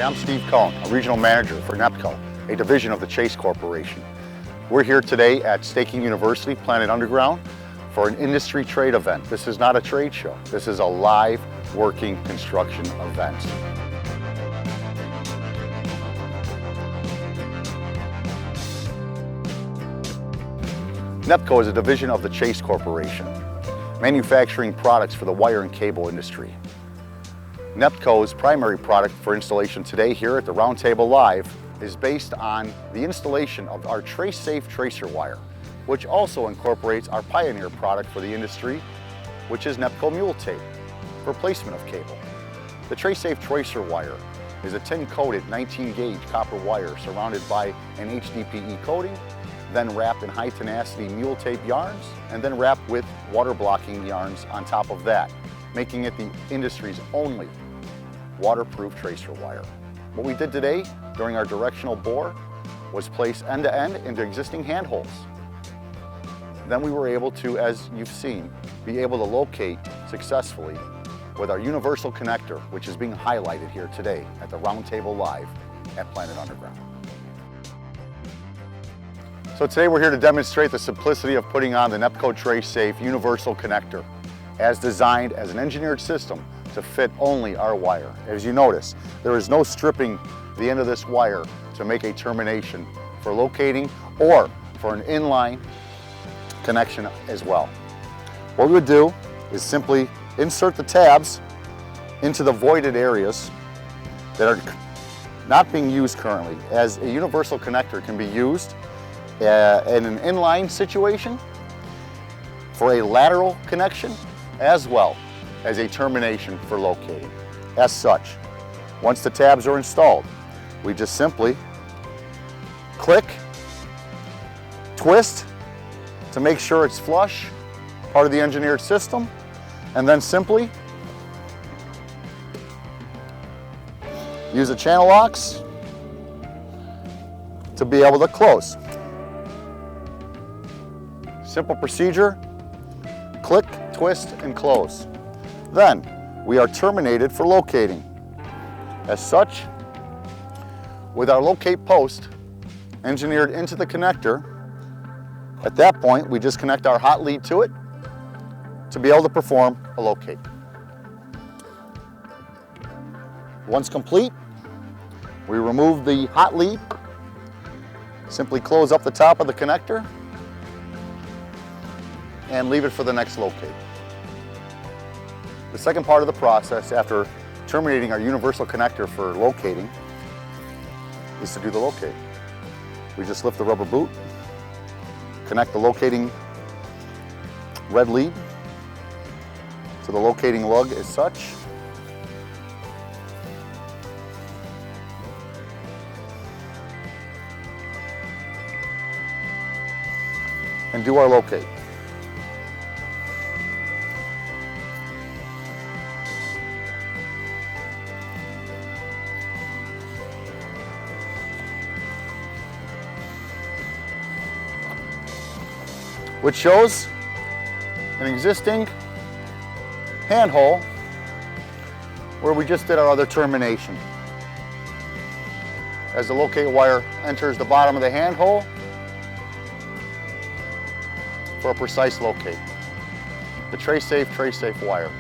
I'm Steve Cohn, a regional manager for Neptco, a division of the Chase Corporation. We're here today at Staking University, Planet Underground, for an industry trade event. This is not a trade show. This is a live working construction event. Neptco is a division of the Chase Corporation, manufacturing products for the wire and cable industry. Neptco's primary product for installation today here at the Roundtable Live is based on the installation of our TraceSafe tracer wire, which also incorporates our pioneer product for the industry, which is Neptco MULETAPE for placement of cable. The TraceSafe tracer wire is a tin-coated 19-gauge copper wire surrounded by an HDPE coating, then wrapped in high-tenacity MULETAPE yarns, and then wrapped with water-blocking yarns on top of that, making it the industry's only waterproof tracer wire. What we did today during our directional bore was place end-to-end into existing handholds. Then we were able to, as you've seen, be able to locate successfully with our universal connector, which is being highlighted here today at the Roundtable Live at Planet Underground. So today we're here to demonstrate the simplicity of putting on the Neptco TraceSafe universal connector, as designed as an engineered system to fit only our wire. As you notice, there is no stripping the end of this wire to make a termination for locating or for an inline connection as well. What we would do is simply insert the tabs into the voided areas that are not being used currently, as a universal connector can be used in an inline situation for a lateral connection as well as a termination for locating. As such, once the tabs are installed, we just simply click, twist to make sure it's flush, part of the engineered system, and then simply use the channel locks to be able to close. Simple procedure, click, twist, and close. Then we are terminated for locating. As such, with our locate post engineered into the connector, at that point we just connect our hot lead to it to be able to perform a locate. Once complete, we remove the hot lead, simply close up the top of the connector, and leave it for the next locate. The second part of the process after terminating our universal connector for locating is to do the locate. We just lift the rubber boot, connect the locating red lead to the locating lug as such, and do our locate. Which shows an existing handhole where we just did our other termination. As the locate wire enters the bottom of the handhole for a precise locate. The TraceSafe wire.